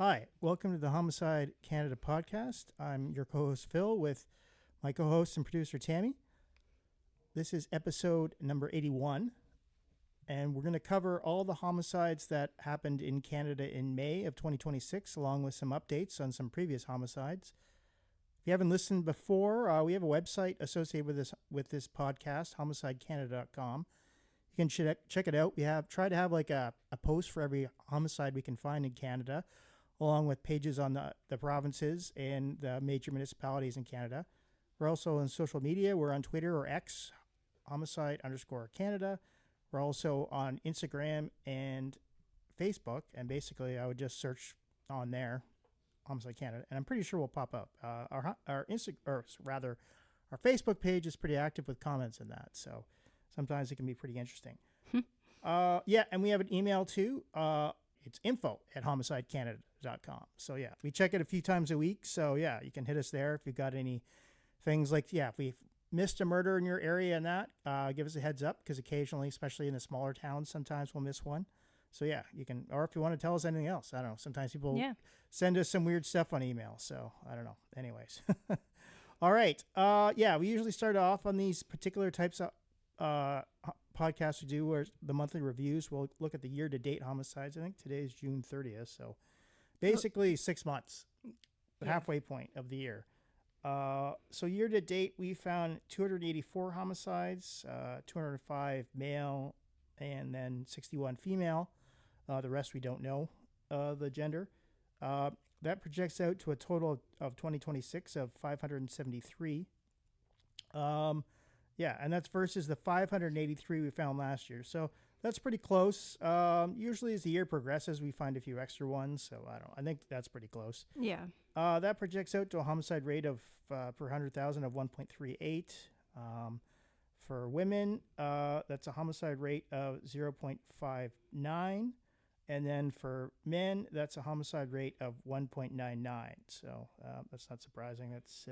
Hi, welcome to the Homicide Canada podcast. I'm your co-host Phil with my co-host and producer Tami. This is episode number 81, and we're going to cover all the homicides that happened in Canada in May of 2026, along with some updates on some previous homicides. If you haven't listened before, we have a website associated with this podcast, homicidecanada.com. You can check it out. We have tried to have like a post for every homicide we can find in Canada, along with pages on the provinces and the major municipalities in Canada. We're also on social media. We're on Twitter or X, homicide_Canada. We're also on Instagram and Facebook. And basically, I would just search on there, Homicide Canada, and I'm pretty sure we'll pop up. Our Facebook page is pretty active with comments in that. So sometimes it can be pretty interesting. And we have an email too. It's info@homicidecanada.com. So yeah, we check it a few times a week. So yeah, you can hit us there if you've got any things like, if we've missed a murder in your area and that, give us a heads up, because occasionally, especially in the smaller towns, sometimes we'll miss one. So yeah, you can, or if you want to tell us anything else, I don't know. Sometimes people send us some weird stuff on email. So I don't know. Anyways. All right. We usually start off on these particular types of podcasts we do, where the monthly reviews. We'll look at the year-to-date homicides. I think today is June 30th, so basically 6 months, the halfway point of the year. So year-to-date, we found 284 homicides, 205 male, and then 61 female. The rest we don't know the gender. That projects out to a total of 2026 of 573. And that's versus the 583 we found last year. So that's pretty close. Usually as the year progresses, we find a few extra ones. So I think that's pretty close. Yeah. That projects out to a homicide rate of per 100,000 of 1.38. For women, that's a homicide rate of 0.59. And then for men, that's a homicide rate of 1.99. So that's not surprising. That's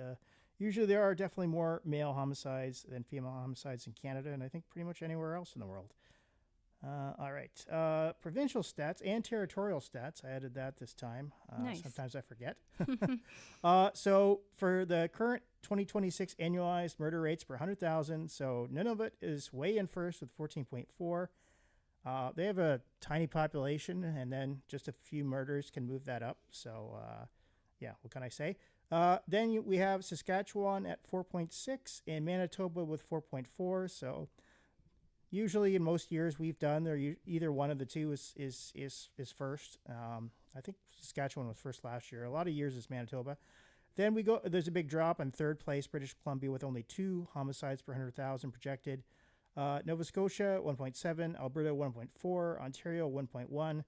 usually there are definitely more male homicides than female homicides in Canada, and I think pretty much anywhere else in the world. All right. Provincial stats and territorial stats. I added that this time. Nice. Sometimes I forget. So for the current 2026 annualized murder rates per 100,000, so Nunavut is way in first with 14.4. They have a tiny population, and then just a few murders can move that up. So, what can I say? Then we have Saskatchewan at 4.6 and Manitoba with 4.4. So usually in most years we've done, either one of the two is first. I think Saskatchewan was first last year. A lot of years it's Manitoba. Then there's a big drop in third place, British Columbia, with only 2 homicides per 100,000 projected. Nova Scotia, 1.7, Alberta, 1.4, Ontario, 1.1,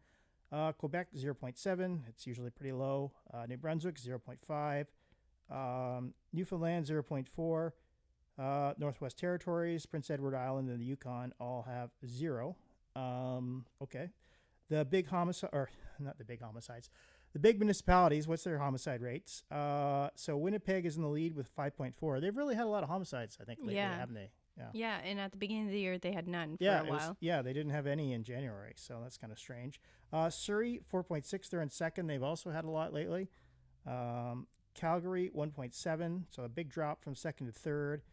Quebec, 0.7. It's usually pretty low. New Brunswick, 0.5, Newfoundland, 0.4, Northwest Territories, Prince Edward Island, and the Yukon all have 0. Okay. The big municipalities, what's their homicide rates? So Winnipeg is in the lead with 5.4. They've really had a lot of homicides, I think, lately, haven't they? Yeah, and at the beginning of the year, they had none for a while. They didn't have any in January, so that's kind of strange. Surrey, 4.6, they're in second. They've also had a lot lately. Calgary, 1.7, so a big drop from second to third.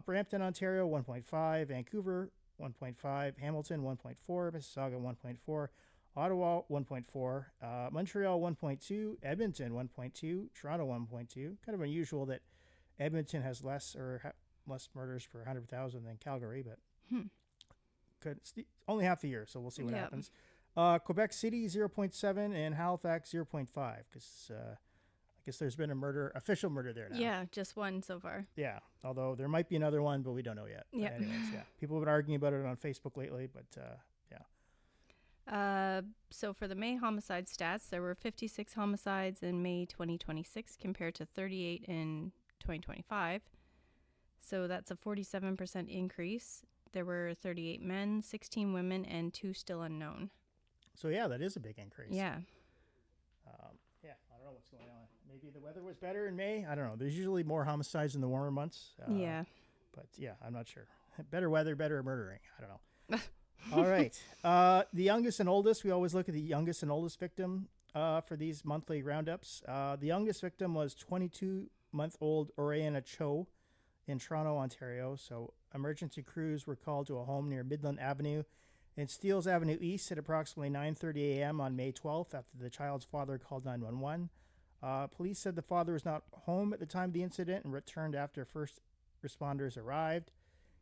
Brampton, Ontario, 1.5. Vancouver, 1.5. Hamilton, 1.4. Mississauga, 1.4. Ottawa, 1.4. Montreal, 1.2. Edmonton, 1.2. Toronto, 1.2. Kind of unusual that Edmonton has less murders per 100,000 than Calgary, but it's only half the year, so we'll see what happens. Quebec City, 0.7, and Halifax, 0.5, because I guess there's been official murder there now. Yeah, just one so far. Yeah, although there might be another one, but we don't know yet. Yeah. Anyways, people have been arguing about it on Facebook lately, but So for the May homicide stats, there were 56 homicides in May 2026 compared to 38 in 2025. So that's a 47% increase. There were 38 men, 16 women, and 2 still unknown. So yeah, that is a big increase. Yeah. I don't know what's going on. Maybe the weather was better in May. I don't know. There's usually more homicides in the warmer months. But yeah, I'm not sure. Better weather, better murdering. I don't know. All right. The youngest and oldest, we always look at the youngest and oldest victim. for these monthly roundups. The youngest victim was 22-month-old Oriana Cho in Toronto, Ontario. So emergency crews were called to a home near Midland Avenue and Steeles Avenue East at approximately 9:30 a.m. on May 12th after the child's father called 911. Police said the father was not home at the time of the incident and returned after first responders arrived.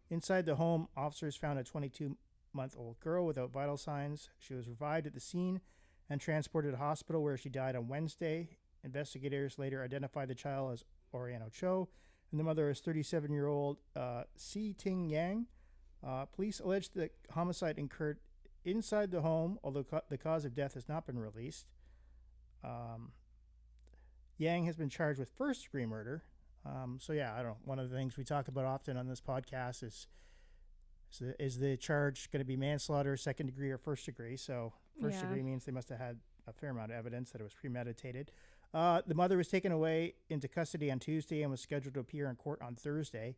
Inside the home, officers found a 22-month-old girl without vital signs. She was revived at the scene and transported to a hospital where she died on Wednesday. Investigators later identified the child as Oriana Cho and the mother as 37-year-old Si Ting Yang. Police alleged that homicide occurred inside the home, although the cause of death has not been released. Yang has been charged with first-degree murder. So yeah, I don't know. One of the things we talk about often on this podcast is the charge going to be manslaughter, second degree, or first degree? So first degree means they must have had a fair amount of evidence that it was premeditated. The mother was taken away into custody on Tuesday and was scheduled to appear in court on Thursday.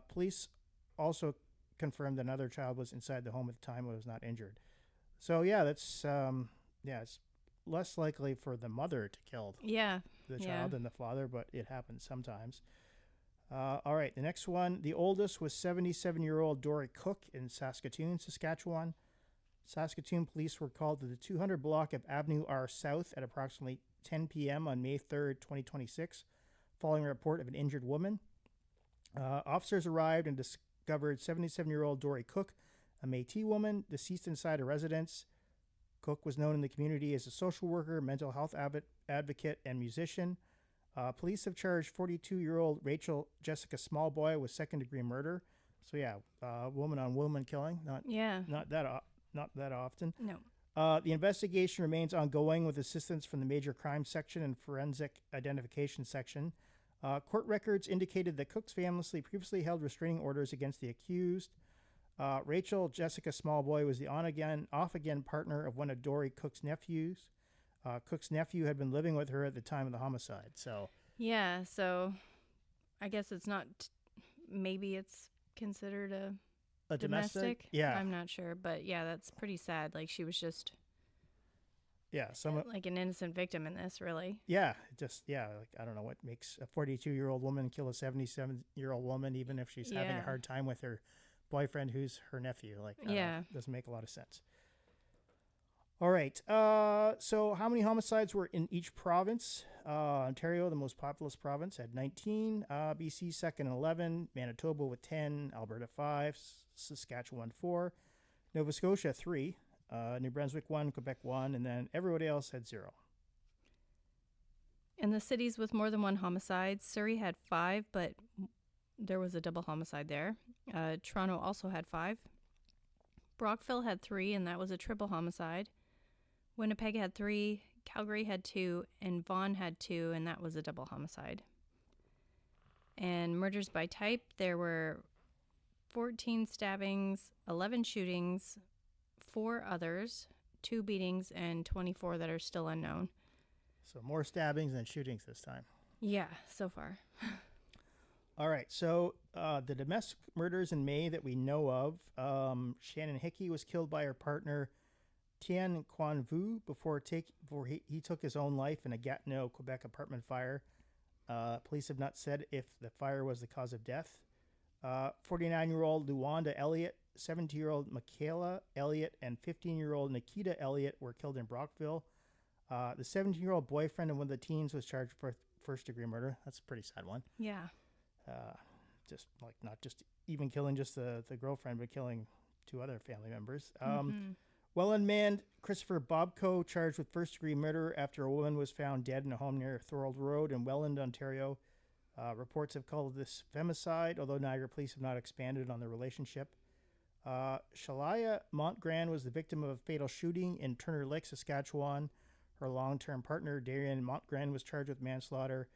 Police also confirmed that another child was inside the home at the time but was not injured. So yeah, that's it's less likely for the mother to kill the child than the father, but it happens sometimes. All right, the next one. The oldest was 77-year-old Dory Cook in Saskatoon, Saskatchewan. Saskatoon police were called to the 200 block of Avenue R South at approximately 10 p.m. on May 3rd, 2026, following a report of an injured woman. Officers arrived and discovered 77-year-old Dory Cook, a Métis woman, deceased inside a residence. Cook was known in the community as a social worker, mental health advocate, and musician. Police have charged 42-year-old Rachel Jessica Smallboy with second-degree murder. So yeah, woman-on-woman killing. Not that often. No. The investigation remains ongoing with assistance from the Major Crimes Section and Forensic Identification Section. Court records indicated that Cook's family previously held restraining orders against the accused. Rachel Jessica Smallboy was the off-again partner of one of Dory Cook's nephews. Cook's nephew had been living with her at the time of the homicide. So I guess it's not. Maybe it's considered a domestic. Yeah, I'm not sure, but yeah, that's pretty sad. Like she was just someone like an innocent victim in this, really. Like I don't know what makes a 42-year-old woman kill a 77-year-old woman, even if she's having a hard time with her boyfriend who's her nephew. Like doesn't make a lot of sense. All right. So how many homicides were in each province? Ontario, the most populous province, had 19. BC second 11. Manitoba with 10. Alberta 5. Saskatchewan 4. Nova Scotia 3. New Brunswick 1. Quebec 1. And then everybody else had 0. In the cities with more than one homicide, Surrey had 5, but there was a double homicide there. Toronto also had 5. Brockville had 3, and that was a triple homicide. Winnipeg had 3, Calgary had 2, and Vaughan had 2, and that was a double homicide. And murders by type, there were 14 stabbings, 11 shootings, 4 others, 2 beatings, and 24 that are still unknown. So more stabbings than shootings this time. Yeah, so far. All right, so the domestic murders in May that we know of, Shannon Hickey was killed by her partner Tien Quan Vu before he took his own life in a Gatineau, Quebec apartment fire. Police have not said if the fire was the cause of death. 49-year-old Luanda Elliott, 17-year-old Michaela Elliott, and 15-year-old Nikita Elliott were killed in Brockville. The 17-year-old boyfriend of one of the teens was charged for first-degree murder. That's a pretty sad one. Yeah. Just like not just even killing just the girlfriend, but killing 2 other family members. Well-unmanned Christopher Bobco charged with first-degree murder after a woman was found dead in a home near Thorold Road in Welland, Ontario. Reports have called this femicide, although Niagara police have not expanded on the relationship. Shalaya Montgrand was the victim of a fatal shooting in Turner Lake, Saskatchewan. Her long-term partner, Darian Montgrand, was charged with manslaughter.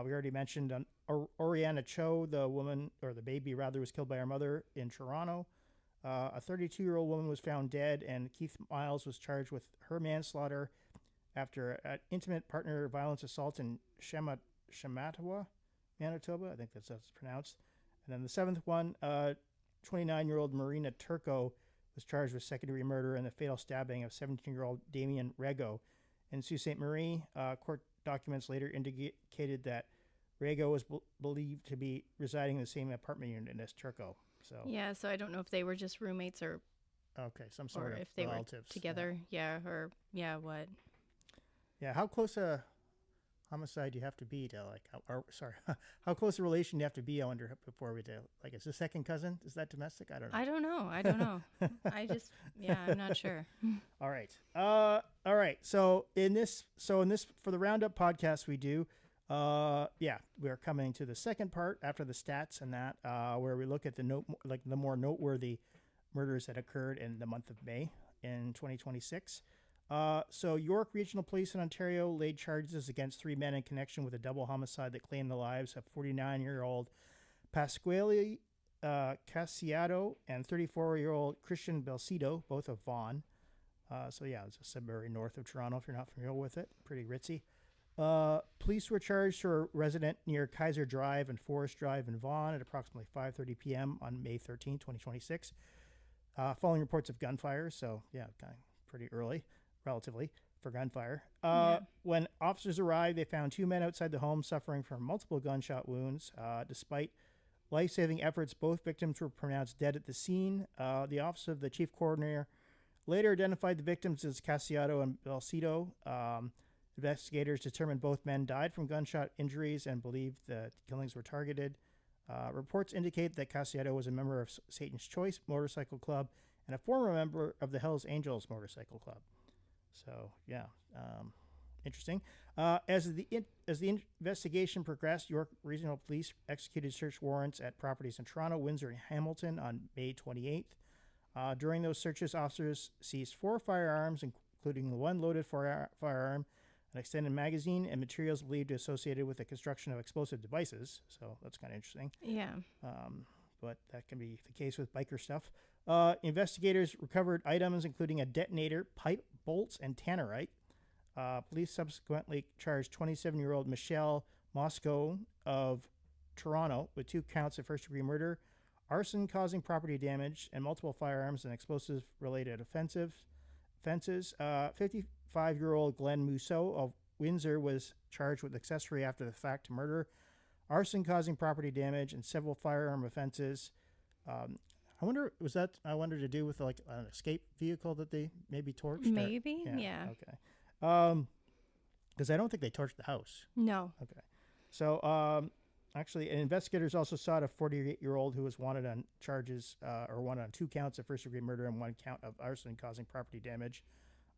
We already mentioned Oriana Cho, the woman, or the baby rather, was killed by her mother in Toronto. A 32-year-old woman was found dead, and Keith Miles was charged with her manslaughter after an intimate partner violence assault in Shamattawa, Manitoba. I think that's how it's pronounced. And then the 7th one, 29-year-old Marina Turco was charged with second-degree murder and the fatal stabbing of 17-year-old Damien Rego in Sault Ste. Marie. Court documents later indicated that Rego was believed to be residing in the same apartment unit as Turco. So Yeah, so I don't know if they were just roommates or some sort of if they relatives were together. Yeah, what? Yeah, how close a homicide do you have to be to how close a relation do you have to be? I wonder before we do. Like, is the second cousin? Is that domestic? I don't know. I don't know. I'm not sure. All right. All right. So in this for the roundup podcast we do, we're coming to the second part after the stats and that, where we look at the more noteworthy murders that occurred in the month of May in 2026. So York Regional Police in Ontario laid charges against 3 men in connection with a double homicide that claimed the lives of 49-year-old Pasquale Casciato and 34-year-old Christian Belsito, both of Vaughan. It's a suburb north of Toronto, if you're not familiar with it. Pretty ritzy. Police were charged for a resident near Kaiser Drive and Forest Drive in Vaughan at approximately 5:30 p.m. on May 13, 2026, following reports of gunfire. So, kind of pretty early, relatively, for gunfire. When officers arrived, they found 2 men outside the home suffering from multiple gunshot wounds. Despite life-saving efforts, both victims were pronounced dead at the scene. The office of the chief coroner later identified the victims as Casciato and Belsito. Investigators determined both men died from gunshot injuries and believed the killings were targeted. Reports indicate that Casciato was a member of Satan's Choice Motorcycle Club and a former member of the Hells Angels Motorcycle Club. So, interesting. As the investigation progressed, York Regional Police executed search warrants at properties in Toronto, Windsor, and Hamilton on May 28th. During those searches, officers seized 4 firearms, including one loaded firearm, an extended magazine, and materials believed associated with the construction of explosive devices. So that's kind of interesting. Yeah. But that can be the case with biker stuff. Investigators recovered items including a detonator, pipe, bolts, and tannerite. Police subsequently charged 27-year-old Michelle Moscow of Toronto with 2 counts of first-degree murder, arson causing property damage, and multiple firearms and explosive-related offenses. 55-year-old Glenn Mousseau of Windsor was charged with accessory after the fact to murder, arson causing property damage, and several firearm offenses. I wonder to do with like an escape vehicle that they maybe torched? Maybe, yeah. Okay. Because I don't think they torched the house. No. Okay. So, actually, investigators also sought a 48-year-old who was wanted on charges, or wanted on 2 counts of first-degree murder and 1 count of arson causing property damage.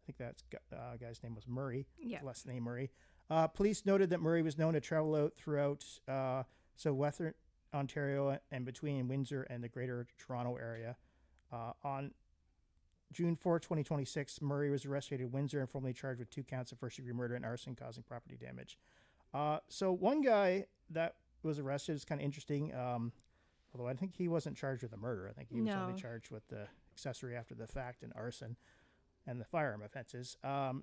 I think that guy's name was Murray. Yeah. Last name Murray. Police noted that Murray was known to travel out throughout Western Ontario and between Windsor and the Greater Toronto area. On June 4, 2026, Murray was arrested in Windsor and formally charged with 2 counts of first-degree murder and arson causing property damage. So one guy that was arrested is kind of interesting, although I think he wasn't charged with the murder. I think he was only charged with the accessory after the fact and arson and the firearm offenses.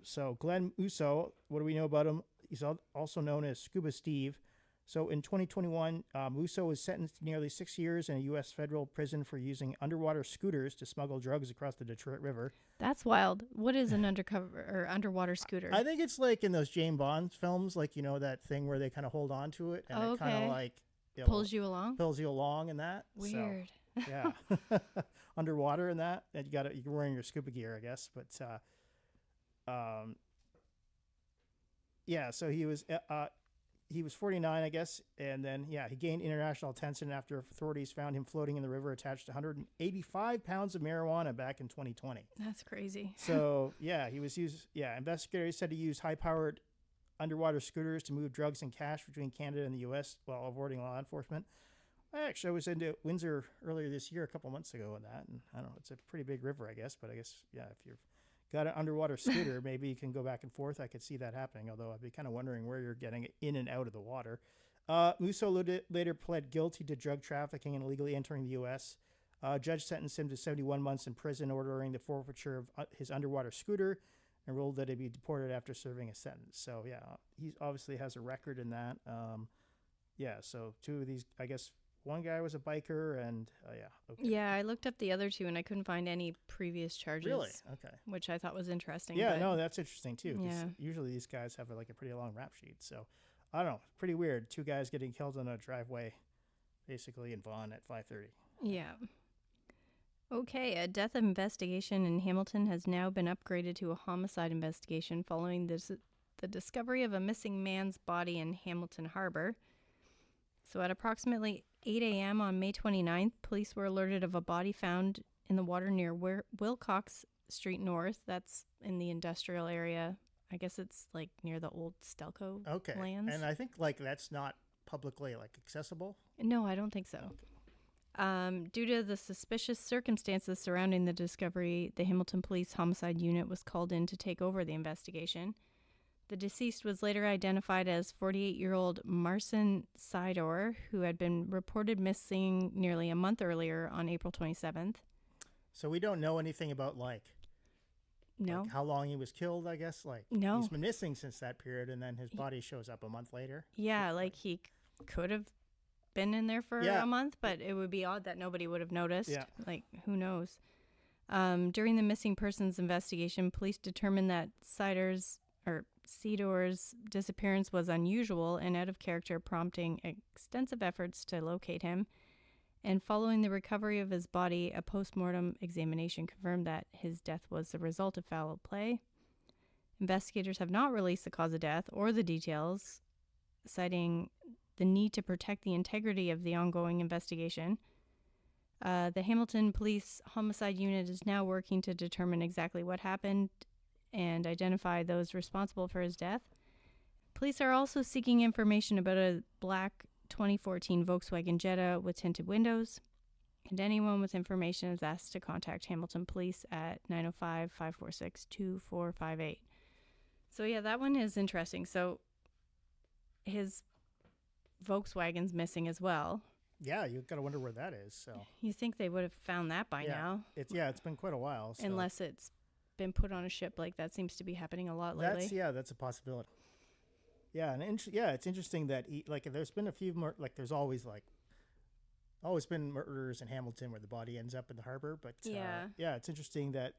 So Glenn Mousseau, what do we know about him? He's also known as Scuba Steve. So in 2021, Mousseau was sentenced to nearly 6 years in a U.S. federal prison for using underwater scooters to smuggle drugs across the Detroit River. That's wild. What is an underwater scooter? I think it's like in those James Bond films, like, that thing where they kind of hold on to it and it kind of like pulls you along and that. Weird. So, yeah. Underwater and that. And you're wearing your scuba gear, I guess. But so he was 49, I guess, and then, he gained international attention after authorities found him floating in the river attached to 185 pounds of marijuana back in 2020. That's crazy. So, investigators said he used high-powered underwater scooters to move drugs and cash between Canada and the U.S. while avoiding law enforcement. I was into Windsor earlier this year, a couple months ago, and that, and I don't know, it's a pretty big river, I guess, but I guess, if you've got an underwater scooter, maybe you can go back and forth. I could see that happening, although I'd be kind of wondering where you're getting in and out of the water. Mousseau later pled guilty to drug trafficking and illegally entering the U.S. Judge sentenced him to 71 months in prison, ordering the forfeiture of his underwater scooter, and ruled that he'd be deported after serving a sentence. So, he obviously has a record in that. So 2 of these, I guess, one guy was a biker, and okay. Yeah, I looked up the other two and I couldn't find any previous charges. Really? Okay. Which I thought was interesting. Yeah, but no, that's interesting too. 'Cause Yeah. usually these guys have like a pretty long rap sheet. So I don't know. Pretty weird. Two guys getting killed in a driveway, basically in Vaughan at 5:30. Yeah. Okay, a death investigation in Hamilton has now been upgraded to a homicide investigation following the discovery of a missing man's body in Hamilton Harbor. So at approximately 8 a.m. on May 29th, police were alerted of a body found in the water near Wilcox Street North. That's in the industrial area. I guess it's like near the old Stelco lands. And I think like that's not publicly like accessible. No, I don't think so. Okay. Due to the suspicious circumstances surrounding the discovery, the Hamilton Police Homicide Unit was called in to take over the investigation. The deceased was later identified as 48-year-old Marcin Sydor, who had been reported missing nearly a month earlier on April 27th. So we don't know anything about like how long he was killed, I guess. No. He's been missing since that period, and then his body shows up a month later. Yeah, like he could have been in there for a month, but it would be odd that nobody would have noticed. Yeah. Like, who knows? During the missing persons investigation, police determined that Sydor's disappearance was unusual and out of character, prompting extensive efforts to locate him. And following the recovery of his body, a post-mortem examination confirmed that his death was the result of foul play. Investigators have not released the cause of death or the details, citing the need to protect the integrity of the ongoing investigation. The Hamilton Police Homicide Unit is now working to determine exactly what happened and identify those responsible for his death. Police are also seeking information about a black 2014 Volkswagen Jetta with tinted windows, and anyone with information is asked to contact Hamilton Police at 905-546-2458. So yeah, that one is interesting. So his Volkswagen's missing as well. Yeah, you gotta wonder where that is. So you think they would have found that by now? It's been quite a while. So. Unless it's been put on a ship, like that seems to be happening a lot lately. That's a possibility. Yeah, and it's interesting that there's been a few more, like there's always been murders in Hamilton where the body ends up in the harbor, but it's interesting that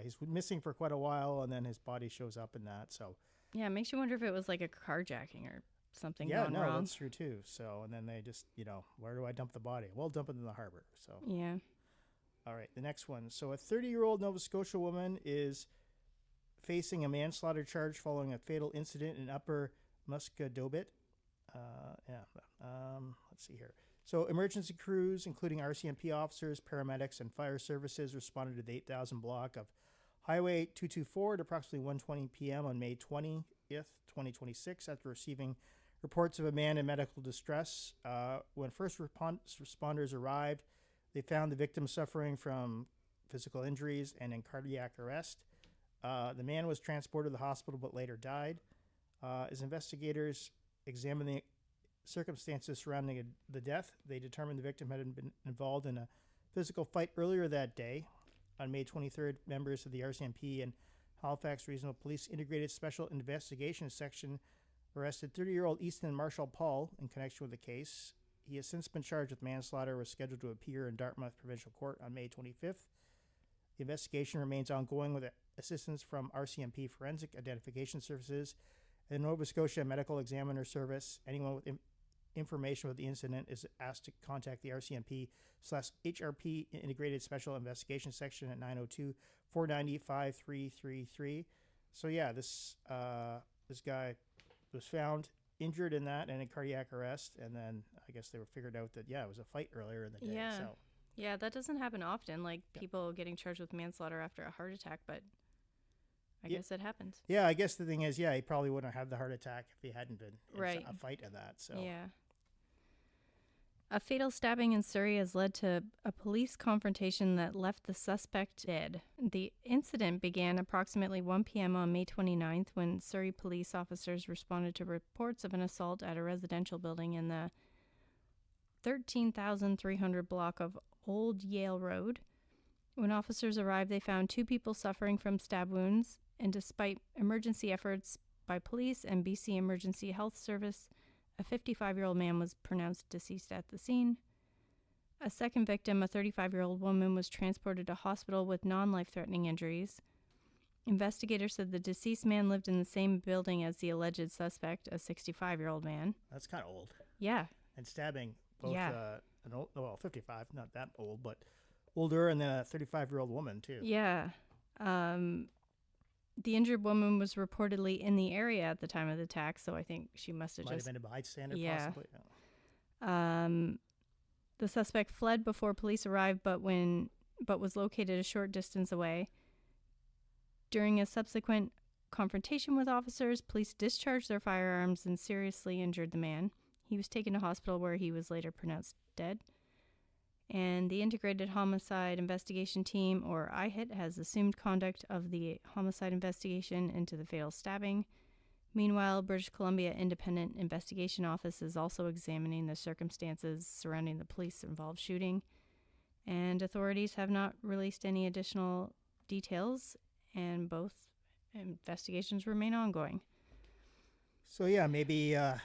he's missing for quite a while and then his body shows up in that. So yeah, it makes you wonder if it was like a carjacking or something gone wrong. Yeah, that's true too. So and then they just where do I dump the body? Well, dump it in the harbor. So yeah. All right, the next one. So a 30-year-old Nova Scotia woman is facing a manslaughter charge following a fatal incident in Upper Muscadobit. Let's see here. So emergency crews, including RCMP officers, paramedics, and fire services, responded to the 8,000 block of Highway 224 at approximately 1:20 p.m. on May 20th, 2026, after receiving reports of a man in medical distress. When first responders arrived, they found the victim suffering from physical injuries and in cardiac arrest. The man was transported to the hospital but later died. As investigators examined the circumstances surrounding the death, they determined the victim had been involved in a physical fight earlier that day. On May 23rd, members of the RCMP and Halifax Regional Police Integrated Special Investigation Section arrested 30-year-old Easton Marshall Paul in connection with the case. He has since been charged with manslaughter, was scheduled to appear in Dartmouth Provincial Court on May 25th. The investigation remains ongoing with assistance from RCMP Forensic Identification Services and Nova Scotia Medical Examiner Service. Anyone with information about the incident is asked to contact the RCMP/HRP Integrated Special Investigation Section at 902-490-5333. So yeah, this guy was found injured in that and in cardiac arrest, and then I guess they were figured out that it was a fight earlier in the day. Yeah. So yeah, that doesn't happen often, like people getting charged with manslaughter after a heart attack, but I guess it happens. Yeah, I guess the thing is, he probably wouldn't have had the heart attack if he hadn't been in a fight of that. So yeah. A fatal stabbing in Surrey has led to a police confrontation that left the suspect dead. The incident began approximately 1 p.m. on May 29th when Surrey police officers responded to reports of an assault at a residential building in the 13,300 block of Old Yale Road. When officers arrived, they found 2 people suffering from stab wounds, and despite emergency efforts by police and BC Emergency Health Service, a 55-year-old man was pronounced deceased at the scene. A second victim, a 35-year-old woman, was transported to hospital with non-life-threatening injuries. Investigators said the deceased man lived in the same building as the alleged suspect, a 65-year-old man. That's kind of old. Yeah. And stabbing both Yeah. an old, well, 55, not that old, but older, and then a 35-year-old woman, too. Yeah. The injured woman was reportedly in the area at the time of the attack, so I think she must have Might just... have been a bystander, Yeah. possibly. The suspect fled before police arrived, but was located a short distance away. During a subsequent confrontation with officers, police discharged their firearms and seriously injured the man. He was taken to hospital where he was later pronounced dead. And the Integrated Homicide Investigation Team, or IHIT, has assumed conduct of the homicide investigation into the fatal stabbing. Meanwhile, British Columbia Independent Investigation Office is also examining the circumstances surrounding the police-involved shooting, and authorities have not released any additional details, and both investigations remain ongoing. So, yeah, maybe the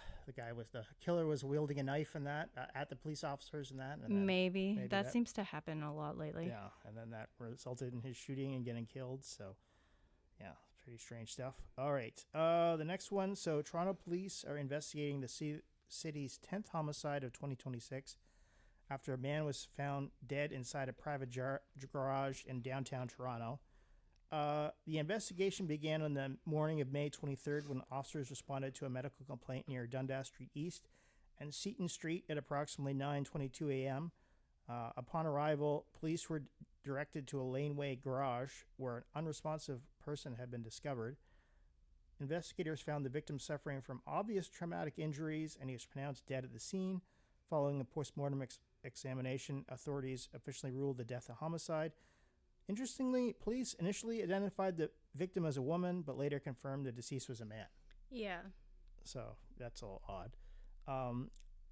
killer was wielding a knife and that at the police officers and that. And then Maybe. That seems to happen a lot lately. Yeah, and then that resulted in his shooting and getting killed, so... Yeah, pretty strange stuff. All right. The next one. So Toronto police are investigating the city's 10th homicide of 2026 after a man was found dead inside a private garage in downtown Toronto. The investigation began on the morning of May 23rd when officers responded to a medical complaint near Dundas Street East and Seton Street at approximately 9:22 a.m. Upon arrival, police were directed to a laneway garage where an unresponsive person had been discovered. Investigators found the victim suffering from obvious traumatic injuries, and he was pronounced dead at the scene. Following a postmortem examination, authorities officially ruled the death a homicide. Interestingly, police initially identified the victim as a woman, but later confirmed the deceased was a man. Yeah. So that's all odd.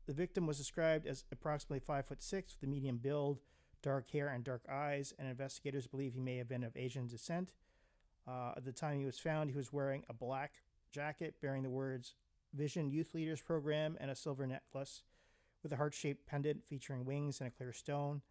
The victim was described as approximately 5'6" with a medium build, dark hair and dark eyes, and investigators believe he may have been of Asian descent. At the time he was found, he was wearing a black jacket bearing the words Vision Youth Leaders Program and a silver necklace with a heart-shaped pendant featuring wings and a clear stone.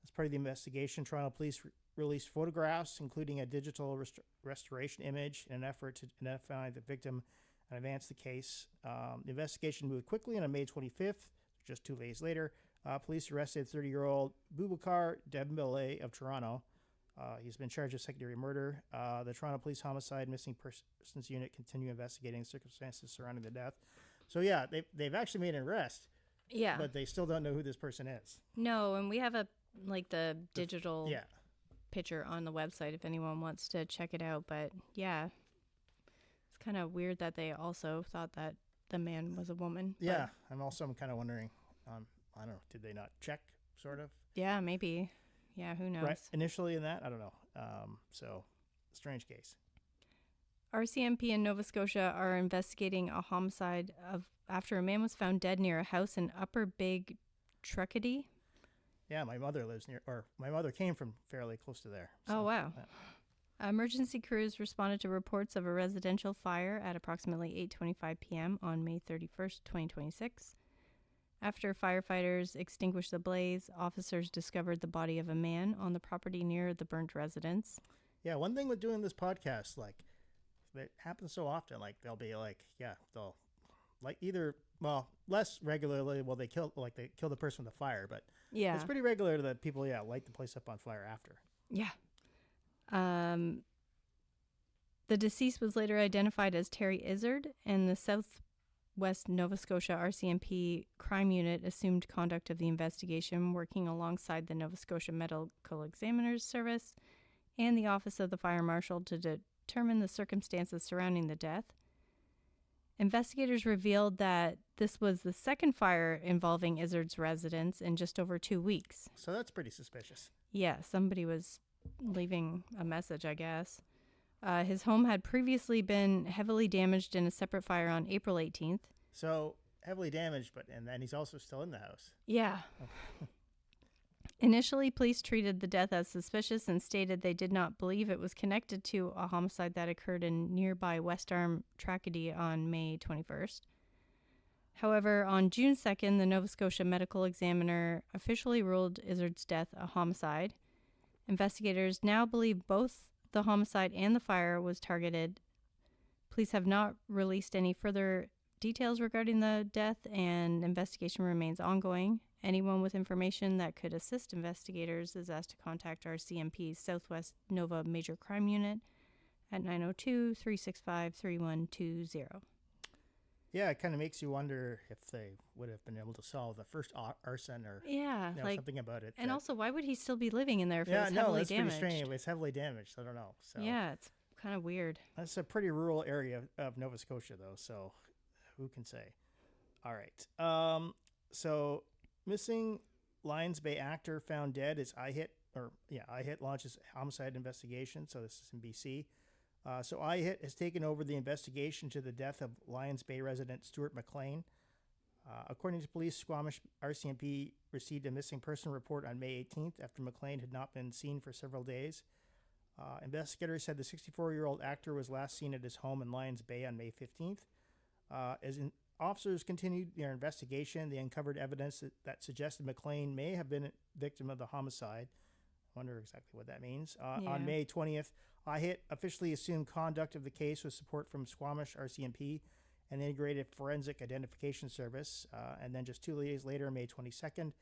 As part of the investigation, Toronto police released photographs, including a digital restoration image, in an effort to identify the victim and advance the case. The investigation moved quickly, and on May 25th, just 2 days later, police arrested 30-year-old Boubacar Dembele of Toronto. He's been charged with secondary murder. The Toronto Police Homicide Missing Persons Unit continue investigating the circumstances surrounding the death. So, yeah, they've actually made an arrest. Yeah. But they still don't know who this person is. No, and we have the digital picture on the website if anyone wants to check it out. But, yeah, it's kind of weird that they also thought that the man was a woman. Yeah, I'm kind of wondering, I don't know, did they not check, sort of? Yeah, maybe. Yeah, who knows? Right, initially in that, I don't know. So, strange case. RCMP in Nova Scotia are investigating a homicide after a man was found dead near a house in Upper Big Truckady. Yeah, my mother came from fairly close to there. So, oh, wow. Yeah. Emergency crews responded to reports of a residential fire at approximately 8:25 p.m. on May 31st, 2026. After firefighters extinguished the blaze, officers discovered the body of a man on the property near the burnt residence. Yeah, one thing with doing this podcast, it happens so often, they'll be they'll either, less regularly, they kill the person with the fire, but yeah, it's pretty regular that people, light the place up on fire after. Yeah. The deceased was later identified as Terry Izzard, and the Southwest Nova Scotia RCMP crime unit assumed conduct of the investigation, working alongside the Nova Scotia Medical Examiner's Service and the Office of the Fire Marshal to determine the circumstances surrounding the death. Investigators revealed that this was the second fire involving Izzard's residence in just over 2 weeks. So that's pretty suspicious. Yeah, somebody was leaving a message, I guess. His home had previously been heavily damaged in a separate fire on April 18th. So heavily damaged, and then he's also still in the house. Yeah. Okay. Initially, police treated the death as suspicious and stated they did not believe it was connected to a homicide that occurred in nearby West Arm Tracadie on May 21st. However, on June 2nd, the Nova Scotia medical examiner officially ruled Izzard's death a homicide. Investigators now believe both the homicide and the fire was targeted. Police have not released any further details regarding the death, and investigation remains ongoing. Anyone with information that could assist investigators is asked to contact our CMP's Southwest Nova Major Crime Unit at 902-365-3120. Yeah, it kind of makes you wonder if they would have been able to solve the first arson or something about it. And also, why would he still be living in there if yeah, it was no, heavily that's damaged? pretty strange. It was heavily damaged. I don't know. So yeah, it's kind of weird. That's a pretty rural area of Nova Scotia, though. So who can say? All right. So missing Lions Bay actor found dead is iHit launches homicide investigation. So this is in BC. So iHit has taken over the investigation to the death of Lions Bay resident Stewart McLean. According to police, Squamish RCMP received a missing person report on May 18th after McLean had not been seen for several days. Investigators said the 64-year-old actor was last seen at his home in Lions Bay on May 15th. Officers continued their investigation. They uncovered evidence that suggested McLean may have been a victim of the homicide. I wonder exactly what that means. On May 20th, iHit officially assumed conduct of the case with support from Squamish RCMP and Integrated Forensic Identification Service. And then just 2 days later, May 22nd,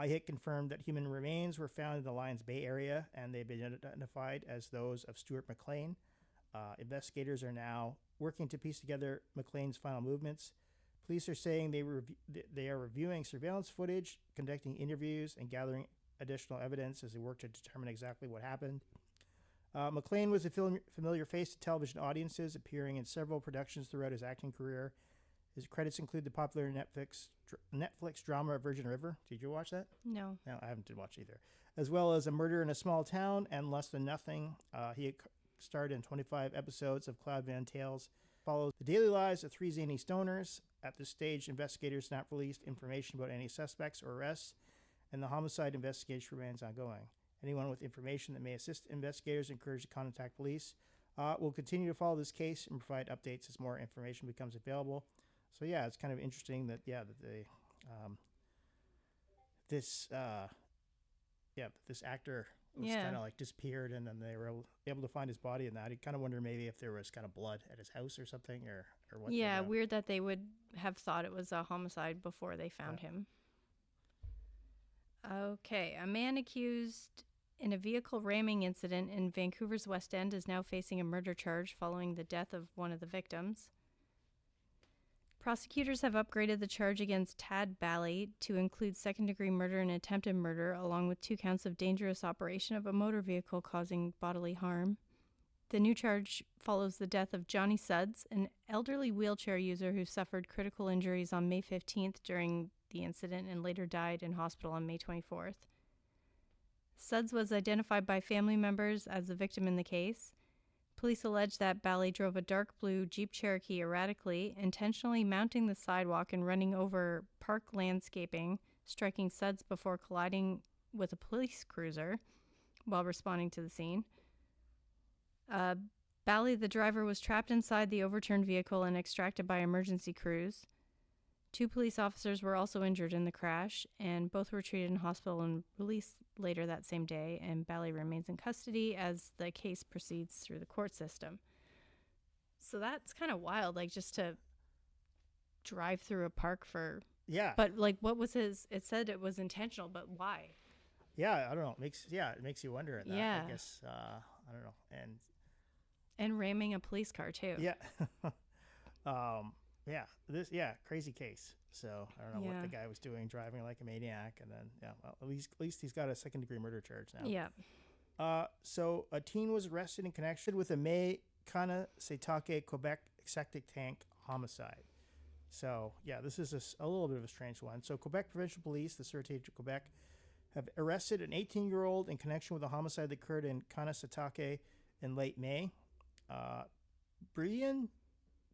iHit confirmed that human remains were found in the Lions Bay area, and they've been identified as those of Stewart McLean. Investigators are now working to piece together McLean's final movements. Police are saying they are reviewing surveillance footage, conducting interviews, and gathering additional evidence as they work to determine exactly what happened. McLean was a familiar face to television audiences, appearing in several productions throughout his acting career. His credits include the popular Netflix drama Virgin River. Did you watch that? No. No, I haven't watched either. As well as A Murder in a Small Town and Less Than Nothing. He had starred in 25 episodes of Cloud Van Tales. Follows the daily lives of 3 zany stoners. At this stage, investigators have not released information about any suspects or arrests, and the homicide investigation remains ongoing. Anyone with information that may assist investigators is encouraged to contact police. We'll continue to follow this case and provide updates as more information becomes available. So yeah, it's kind of interesting that this actor was kind of like disappeared, and then they were able to find his body. And that I kind of wonder maybe if there was kind of blood at his house or something, or what. Yeah, weird that they would have thought it was a homicide before they found him. Okay, a man accused in a vehicle ramming incident in Vancouver's West End is now facing a murder charge following the death of one of the victims. Prosecutors have upgraded the charge against Tad Bally to include second-degree murder and attempted murder, along with 2 counts of dangerous operation of a motor vehicle causing bodily harm. The new charge follows the death of Johnny Suds, an elderly wheelchair user who suffered critical injuries on May 15th during the incident and later died in hospital on May 24th. Suds was identified by family members as the victim in the case. Police allege that Bally drove a dark blue Jeep Cherokee erratically, intentionally mounting the sidewalk and running over park landscaping, striking Suds before colliding with a police cruiser while responding to the scene. Bally, the driver, was trapped inside the overturned vehicle and extracted by emergency crews. 2 police officers were also injured in the crash, and both were treated in hospital and released later that same day, and Bally remains in custody as the case proceeds through the court system. So that's kind of wild, like just to drive through a park for... Yeah. But like, what was his... It said it was intentional, but why? Yeah, I don't know. It makes you wonder at that. Yeah. I guess, I don't know. And ramming a police car, too. Yeah. Crazy case. So I don't know what the guy was doing, driving like a maniac, and then at least he's got a second-degree murder charge now. Yeah. So a teen was arrested in connection with a May Casciato, Quebec septic tank homicide. So this is a little bit of a strange one. So Quebec Provincial Police, the Sûreté de Quebec, have arrested an 18-year-old in connection with a homicide that occurred in Casciato in late May. Brian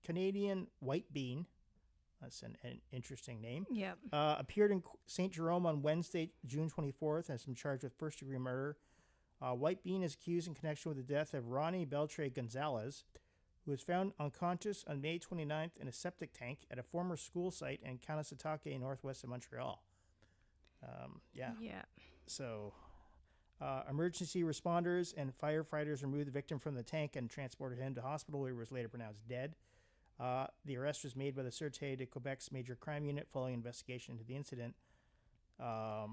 Canadian White Bean, that's an interesting name, appeared in St. Jerome on Wednesday, June 24th, and has been charged with first-degree murder. White Bean is accused in connection with the death of Ronnie Beltre Gonzalez, who was found unconscious on May 29th in a septic tank at a former school site in Casciato, northwest of Montreal. Yeah. So, emergency responders and firefighters removed the victim from the tank and transported him to hospital, where he was later pronounced dead. The arrest was made by the Sûreté de Quebec's major crime unit following investigation into the incident. There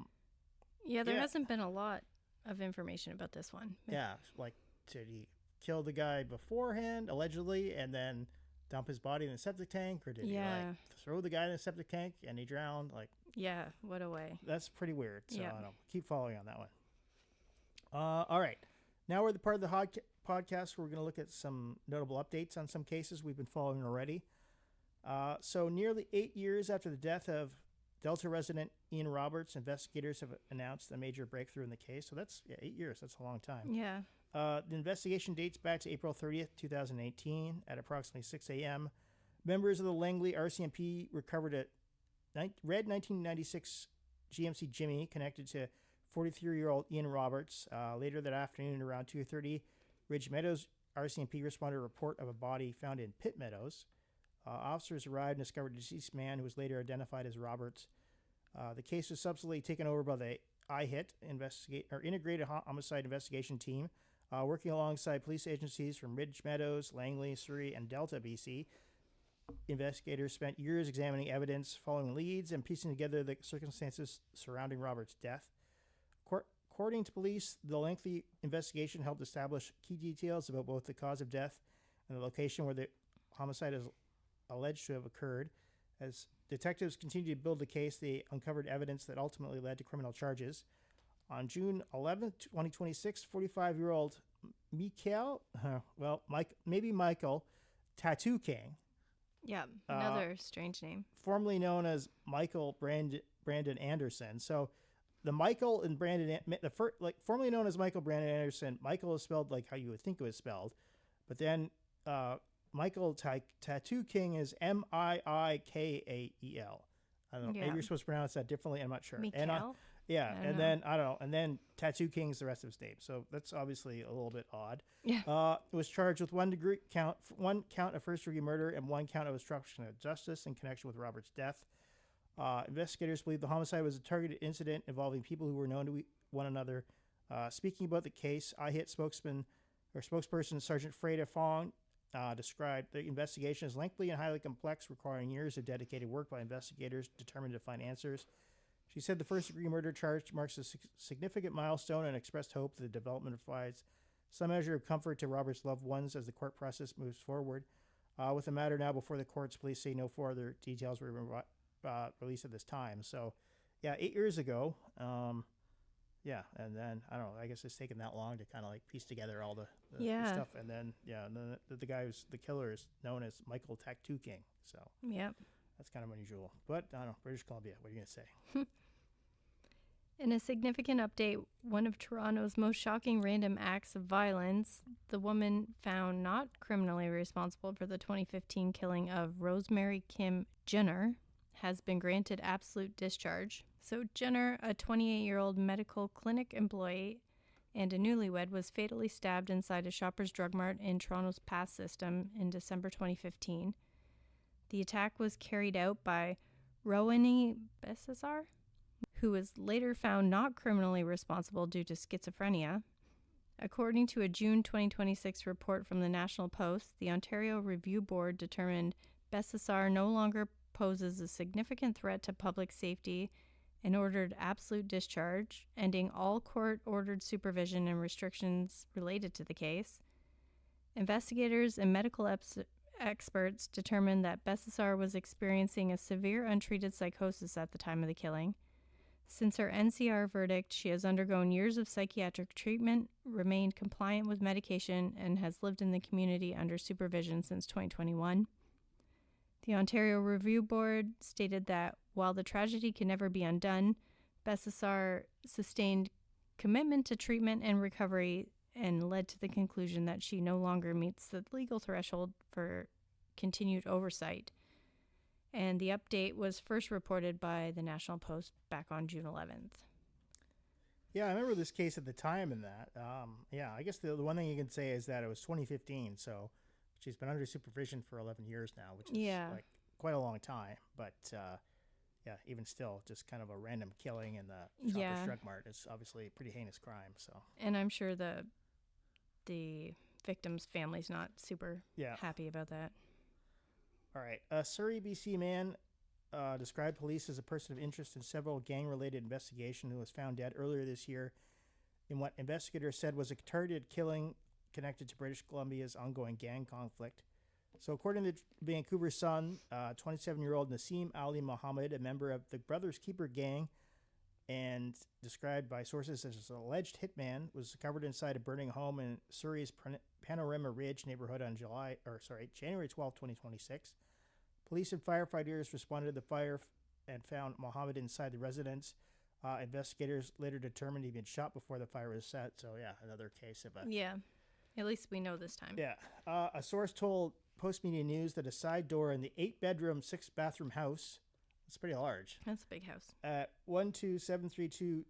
hasn't been a lot of information about this one. Yeah, like, did he kill the guy beforehand, allegedly, and then dump his body in the septic tank? Or did he, like, throw the guy in the septic tank and he drowned? Like, yeah, what a way. That's pretty weird. So, I don't know. Keep following on that one. All right. Now we're the part of the podcast where we're going to look at some notable updates on some cases we've been following already. So nearly 8 years after the death of Delta resident Ian Roberts, investigators have announced a major breakthrough in the case. So that's 8 years. That's a long time. Yeah. The investigation dates back to April 30th, 2018 at approximately 6 a.m. Members of the Langley RCMP recovered a red 1996 GMC Jimmy connected to 43-year-old Ian Roberts. Later that afternoon, around 2:30, Ridge Meadows RCMP responded to a report of a body found in Pitt Meadows. Officers arrived and discovered a deceased man who was later identified as Roberts. The case was subsequently taken over by the IHIT Integrated Homicide Investigation Team, working alongside police agencies from Ridge Meadows, Langley, Surrey, and Delta, BC. Investigators spent years examining evidence, following leads, and piecing together the circumstances surrounding Roberts' death. According to police, the lengthy investigation helped establish key details about both the cause of death and the location where the homicide is alleged to have occurred. As detectives continued to build the case, they uncovered evidence that ultimately led to criminal charges. On June 11, 2026, 45-year-old Michael Tattoo King. Yeah, another strange name. Formerly known as Michael Brandon Anderson. So the Michael and Brandon, formerly known as Michael Brandon Anderson, Michael is spelled like how you would think it was spelled. But then Michael Tattoo King is Miikael. I don't know. Yeah. Maybe you're supposed to pronounce that differently. I'm not sure. Mikael? And then Tattoo King is the rest of his name. So that's obviously a little bit odd. Yeah. It was charged with one count of first-degree murder and one count of obstruction of justice in connection with Robert's death. Investigators believe the homicide was a targeted incident involving people who were known to one another. Speaking about the case, IHIT spokesperson Sergeant Freda Fong described the investigation as lengthy and highly complex, requiring years of dedicated work by investigators determined to find answers. She said the first-degree murder charge marks a significant milestone and expressed hope that the development provides some measure of comfort to Robert's loved ones as the court process moves forward. With the matter now before the courts, police say no further details were released at this time. So, 8 years ago. And then, I don't know, I guess it's taken that long to kind of like piece together all the stuff. And then, the guy who's the killer is known as Michael Tattoo King. So, that's kind of unusual. But, I don't know, British Columbia, what are you going to say? In a significant update, one of Toronto's most shocking random acts of violence, the woman found not criminally responsible for the 2015 killing of Rosemary Kim Jenner has been granted absolute discharge. So Jenner, a 28-year-old medical clinic employee and a newlywed, was fatally stabbed inside a Shoppers Drug Mart in Toronto's Pass system in December 2015. The attack was carried out by Roweny Bessasar, who was later found not criminally responsible due to schizophrenia. According to a June 2026 report from the National Post, the Ontario Review Board determined Bessasar no longer poses a significant threat to public safety and ordered absolute discharge, ending all court-ordered supervision and restrictions related to the case. Investigators and medical experts determined that Bessasar was experiencing a severe untreated psychosis at the time of the killing. Since her NCR verdict, she has undergone years of psychiatric treatment, remained compliant with medication, and has lived in the community under supervision since 2021. The Ontario Review Board stated that while the tragedy can never be undone, Bessasar sustained commitment to treatment and recovery and led to the conclusion that she no longer meets the legal threshold for continued oversight. And the update was first reported by the National Post back on June 11th. Yeah, I remember this case at the time and that. I guess the one thing you can say is that it was 2015, so she's been under supervision for 11 years now, which is Yeah. like quite a long time. But yeah, even still, just kind of a random killing in the Shoppers Drug Mart is obviously a pretty heinous crime. So, and I'm sure the victim's family's not super happy about that. All right. A Surrey, BC man described police as a person of interest in several gang-related investigations who was found dead earlier this year in what investigators said was a targeted killing connected to British Columbia's ongoing gang conflict. So according to Vancouver Sun, 27-year-old Nassim Ali Mohammed, a member of the Brothers Keeper gang and described by sources as an alleged hitman, was discovered inside a burning home in Surrey's Panorama Ridge neighborhood on January 12, 2026. Police and firefighters responded to the fire and found Mohammed inside the residence. Investigators later determined he'd been shot before the fire was set. So, yeah, another case of a... Yeah, at least we know this time. Yeah. A source told Post-Media News that a side door in the 8-bedroom, 6-bathroom house, it's pretty large. That's a big house. At 12732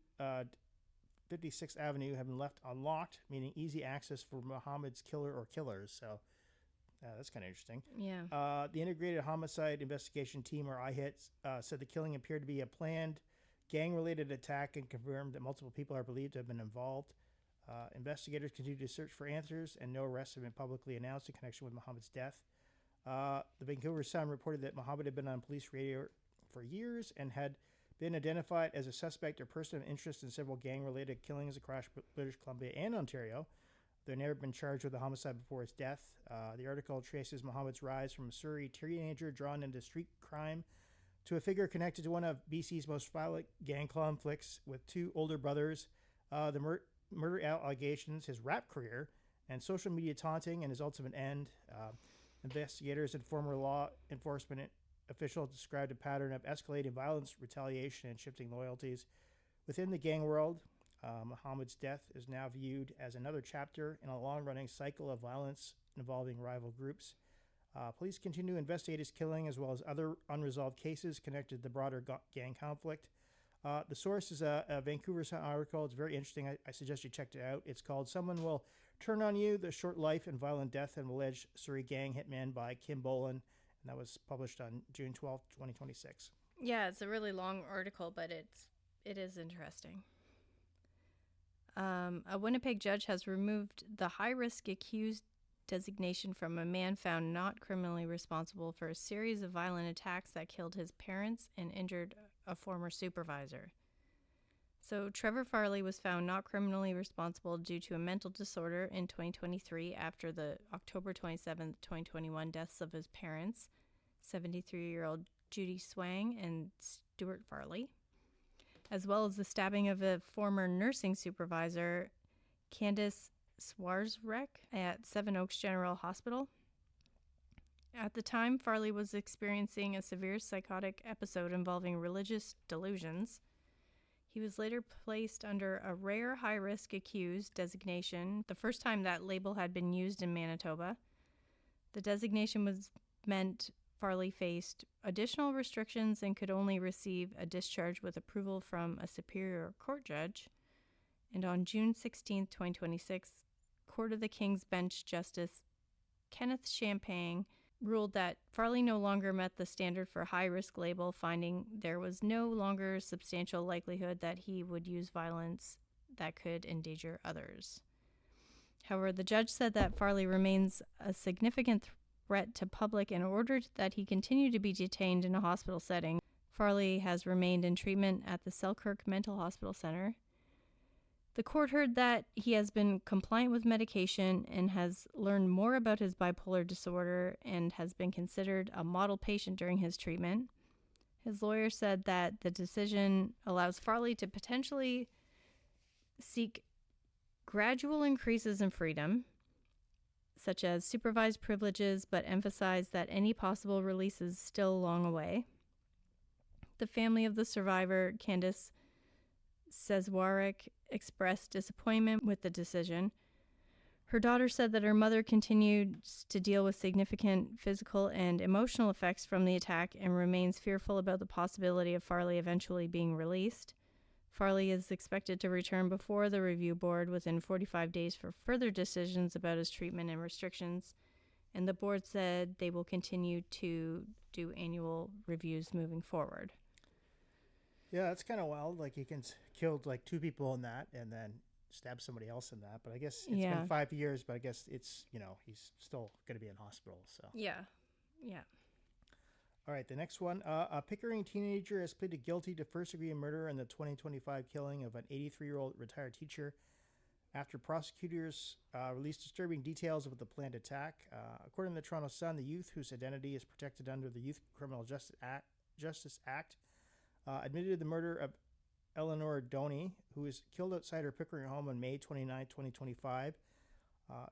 56th Avenue have been left unlocked, meaning easy access for Mohammed's killer or killers. So that's kind of interesting. Yeah. The Integrated Homicide Investigation Team, or IHIT, said the killing appeared to be a planned gang-related attack and confirmed that multiple people are believed to have been involved. Investigators continue to search for answers, and no arrests have been publicly announced in connection with Mohammed's death. The Vancouver Sun reported that Mohammed had been on police radio for years and had been identified as a suspect or person of interest in several gang-related killings across British Columbia and Ontario. They've never been charged with a homicide before his death. The article traces Mohammed's rise from a Surrey teenager drawn into street crime to a figure connected to one of BC's most violent gang conflicts with two older brothers. The murder allegations, his rap career, and social media taunting and his ultimate end. Investigators and former law enforcement officials described a pattern of escalating violence, retaliation, and shifting loyalties within the gang world. Mohammed's death is now viewed as another chapter in a long-running cycle of violence involving rival groups. Police continue to investigate his killing as well as other unresolved cases connected to the broader gang conflict. The source is a Vancouver Sun article. It's very interesting. I suggest you check it out. It's called Someone Will Turn on You, The Short Life and Violent Death of an Alleged Surrey Gang Hitman by Kim Bolan. And that was published on June 12, 2026. Yeah, it's a really long article, but it is interesting. A Winnipeg judge has removed the high-risk accused designation from a man found not criminally responsible for a series of violent attacks that killed his parents and injured a former supervisor. So Trevor Farley was found not criminally responsible due to a mental disorder in 2023 after the October 27, 2021 deaths of his parents, 73-year-old Judy Swang and Stewart Farley, as well as the stabbing of a former nursing supervisor, Candace Swarzrek, at Seven Oaks General Hospital. At the time, Farley was experiencing a severe psychotic episode involving religious delusions. He was later placed under a rare high-risk accused designation, the first time that label had been used in Manitoba. The designation was meant Farley faced additional restrictions and could only receive a discharge with approval from a superior court judge. And on June 16, 2026, Court of the King's Bench Justice Kenneth Champagne ruled that Farley no longer met the standard for high-risk label, finding there was no longer substantial likelihood that he would use violence that could endanger others. However, the judge said that Farley remains a significant threat to public and ordered that he continue to be detained in a hospital setting. Farley has remained in treatment at the Selkirk Mental Hospital Center. The court heard that he has been compliant with medication and has learned more about his bipolar disorder and has been considered a model patient during his treatment. His lawyer said that the decision allows Farley to potentially seek gradual increases in freedom, such as supervised privileges, but emphasized that any possible release is still long away. The family of the survivor, Candace Swarzrek, expressed disappointment with the decision. Her daughter said that her mother continued to deal with significant physical and emotional effects from the attack and remains fearful about the possibility of Farley eventually being released. Farley is expected to return before the review board within 45 days for further decisions about his treatment and restrictions, And the board said they will continue to do annual reviews moving forward. Yeah, that's kind of wild. Like he killed like 2 people in that, and then stabbed somebody else in that. But I guess it's been 5 years. But I guess it's he's still going to be in hospital. So yeah. All right, the next one. A Pickering teenager has pleaded guilty to first-degree murder in the 2025 killing of an 83-year-old retired teacher after prosecutors released disturbing details about the planned attack. According to the Toronto Sun, the youth, whose identity is protected under the Youth Criminal Justice Act, admitted the murder of Eleanor Doney, who was killed outside her Pickering home on May 29, 2025.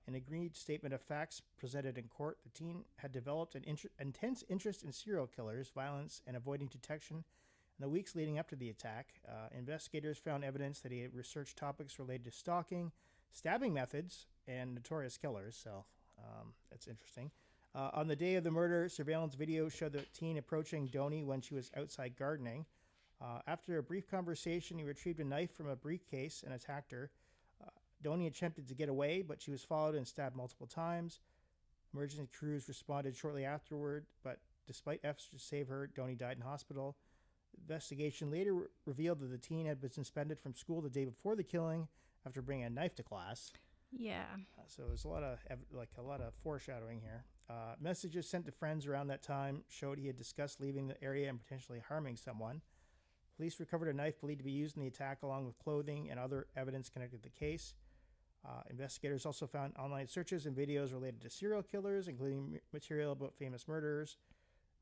An agreed statement of facts presented in court, the teen had developed an intense interest in serial killers, violence, and avoiding detection in the weeks leading up to the attack. Investigators found evidence that he had researched topics related to stalking, stabbing methods, and notorious killers, so that's interesting. On the day of the murder, surveillance video showed the teen approaching Doney when she was outside gardening. After a brief conversation, he retrieved a knife from a briefcase and attacked her. Doney attempted to get away, but she was followed and stabbed multiple times. Emergency crews responded shortly afterward, but despite efforts to save her, Doney died in hospital. Investigation later revealed that the teen had been suspended from school the day before the killing after bringing a knife to class. Yeah. So there's a lot of foreshadowing here. Messages sent to friends around that time showed he had discussed leaving the area and potentially harming someone. Police recovered a knife believed to be used in the attack along with clothing and other evidence connected to the case. Investigators also found online searches and videos related to serial killers, including material about famous murderers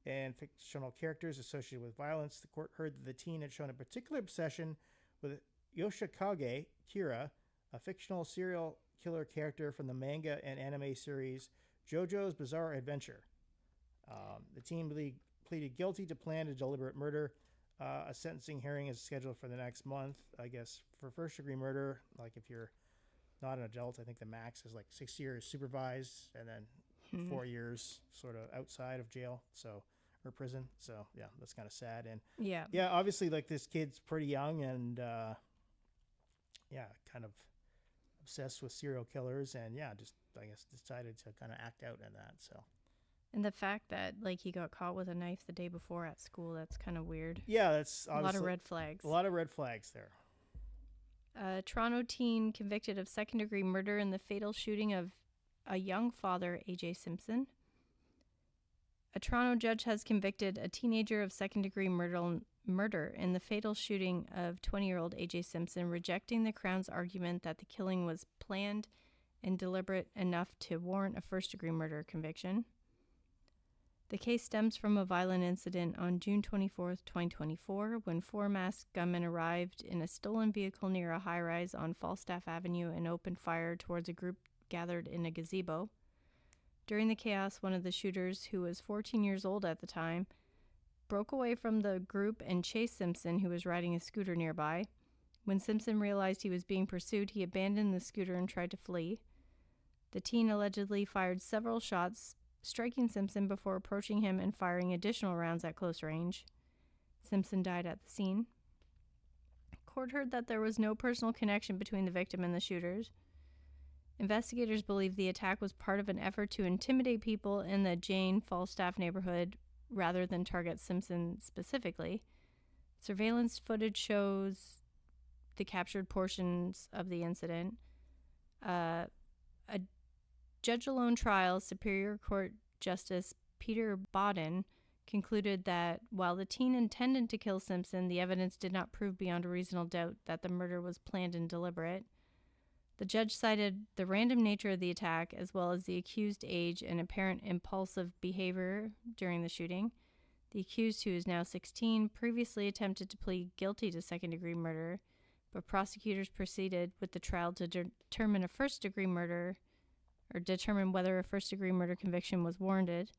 and fictional characters associated with violence. The court heard that the teen had shown a particular obsession with Yoshikage Kira, a fictional serial killer character from the manga and anime series JoJo's Bizarre Adventure. The teen pleaded guilty to planned and deliberate murder. A sentencing hearing is scheduled for the next month. I guess for first-degree murder, like if you're not an adult, I think the max is like 6 years supervised and then 4 years sort of outside of jail, or prison. So yeah, that's kind of sad. And yeah, obviously like this kid's pretty young and kind of obsessed with serial killers, and just I guess decided to kind of act out in that. So. And the fact that like he got caught with a knife the day before at school, that's kind of weird. Yeah, that's a lot of red flags. A lot of red flags there. A Toronto teen convicted of second-degree murder in the fatal shooting of a young father, A.J. Simpson. A Toronto judge has convicted a teenager of second-degree murder in the fatal shooting of 20-year-old A.J. Simpson, rejecting the Crown's argument that the killing was planned and deliberate enough to warrant a first-degree murder conviction. The case stems from a violent incident on June 24, 2024, when 4 masked gunmen arrived in a stolen vehicle near a high-rise on Falstaff Avenue and opened fire towards a group gathered in a gazebo. During the chaos, one of the shooters, who was 14 years old at the time, broke away from the group and chased Simpson, who was riding a scooter nearby. When Simpson realized he was being pursued, he abandoned the scooter and tried to flee. The teen allegedly fired several shots, striking Simpson before approaching him and firing additional rounds at close range. Simpson died at the scene. Court heard that there was no personal connection between the victim and the shooters. Investigators believe the attack was part of an effort to intimidate people in the Jane Falstaff neighborhood rather than target Simpson specifically. Surveillance footage shows the captured portions of the incident. A judge-alone trial, Superior Court Justice Peter Bodden concluded that while the teen intended to kill Simpson, the evidence did not prove beyond a reasonable doubt that the murder was planned and deliberate. The judge cited the random nature of the attack as well as the accused age and apparent impulsive behavior during the shooting. The accused, who is now 16, previously attempted to plead guilty to second-degree murder, but prosecutors proceeded with the trial to determine whether a first-degree murder conviction was warranted.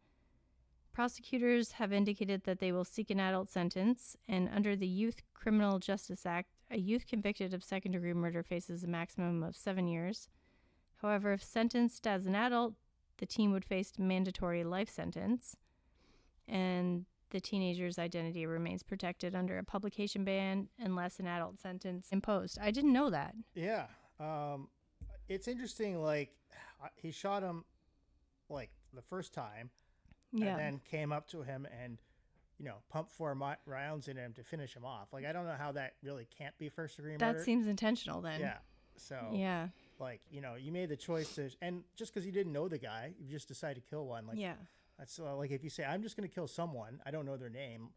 Prosecutors have indicated that they will seek an adult sentence, and under the Youth Criminal Justice Act, a youth convicted of second-degree murder faces a maximum of 7 years. However, if sentenced as an adult, the teen would face a mandatory life sentence, and the teenager's identity remains protected under a publication ban unless an adult sentence imposed. I didn't know that. Yeah. It's interesting, like, he shot him, like the first time, Yeah. and then came up to him and, pumped 4 rounds in him to finish him off. Like, I don't know how that really can't be first-degree murder. That seems intentional then. Yeah. So, Yeah. like, you made the choice to, and just because you didn't know the guy, you just decided to kill one. Like, Yeah. that's like if you say, I'm just going to kill someone, I don't know their name.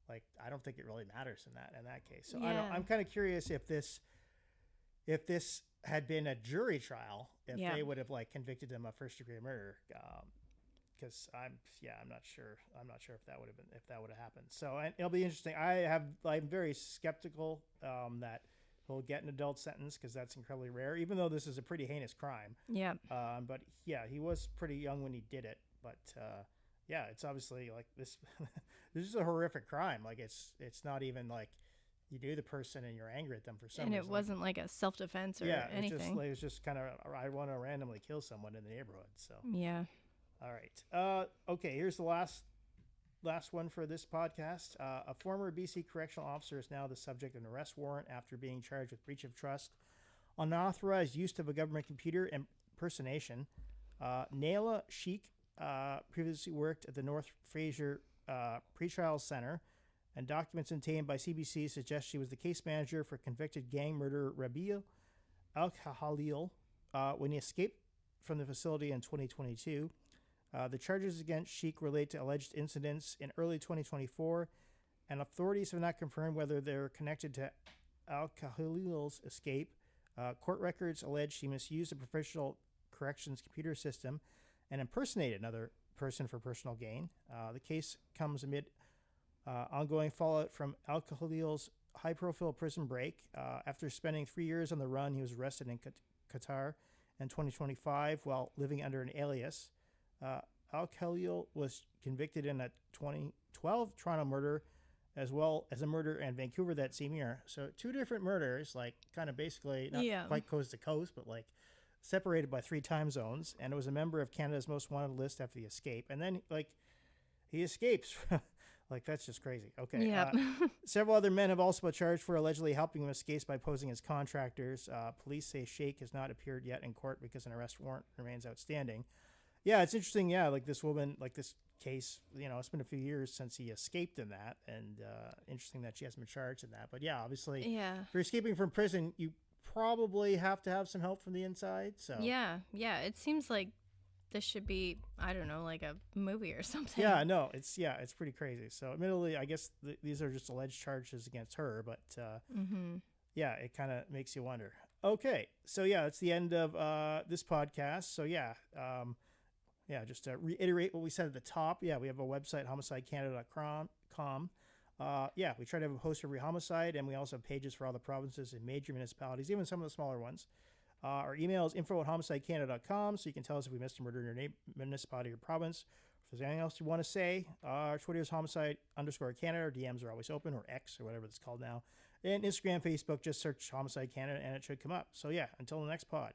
Like, I don't think it really matters in that case. So I'm kind of curious if this had been a jury trial, if they would have like convicted him of first-degree murder. Because I'm not sure if that would have happened. So, and it'll be interesting. I'm very skeptical that he'll get an adult sentence, because that's incredibly rare, even though this is a pretty heinous crime. Yeah. But yeah, he was pretty young when he did it. But yeah, it's obviously like this. This is a horrific crime. Like, it's not even like you knew the person and you're angry at them for some reason. And it wasn't like a self-defense or anything. It was just kind of, I want to randomly kill someone in the neighborhood. So yeah. All right. Okay, here's the last one for this podcast. A former BC correctional officer is now the subject of an arrest warrant after being charged with breach of trust, unauthorized use of a government computer, and impersonation. Naila Sheikh previously worked at the North Fraser Pretrial Center, and documents obtained by CBC suggest she was the case manager for convicted gang murderer Rabiel Al-Khalil when he escaped from the facility in 2022. The charges against Sheikh relate to alleged incidents in early 2024, and authorities have not confirmed whether they're connected to Al-Khalil's escape. Court records allege she misused a professional corrections computer system and impersonated another person for personal gain. The case comes amid ongoing fallout from Al-Khalil's high-profile prison break. After spending 3 years on the run, he was arrested in Qatar in 2025 while living under an alias. Al-Khalil was convicted in a 2012 Toronto murder, as well as a murder in Vancouver that same year. So 2 different murders, like kind of basically not quite coast to coast, but like separated by 3 time zones. And it was a member of Canada's most wanted list after the escape. And then like he escapes. Like, that's just crazy. Okay. Yeah. Several other men have also been charged for allegedly helping him escape by posing as contractors. Police say Sheikh has not appeared yet in court because an arrest warrant remains outstanding. Yeah, it's interesting. Yeah, like this woman, like this case, it's been a few years since he escaped in that, and interesting that she hasn't been charged in that. But yeah, obviously, if you're escaping from prison, you probably have to have some help from the inside. So yeah, it seems like this should be, I don't know, like a movie or something. Yeah, no, it's pretty crazy. So admittedly, I guess these are just alleged charges against her, but yeah, it kind of makes you wonder. Okay, so yeah, it's the end of this podcast. So yeah, just to reiterate what we said at the top, yeah, we have a website, homicidecanada.com. We try to have a post every homicide, and we also have pages for all the provinces and major municipalities, even some of the smaller ones. Our email is info@homicidecanada.com, so you can tell us if we missed a murder in your municipality or province. If there's anything else you want to say, our Twitter is homicide_Canada. Our DMs are always open, or X, or whatever it's called now. And Instagram, Facebook, just search Homicide Canada, and it should come up. So yeah, until the next pod.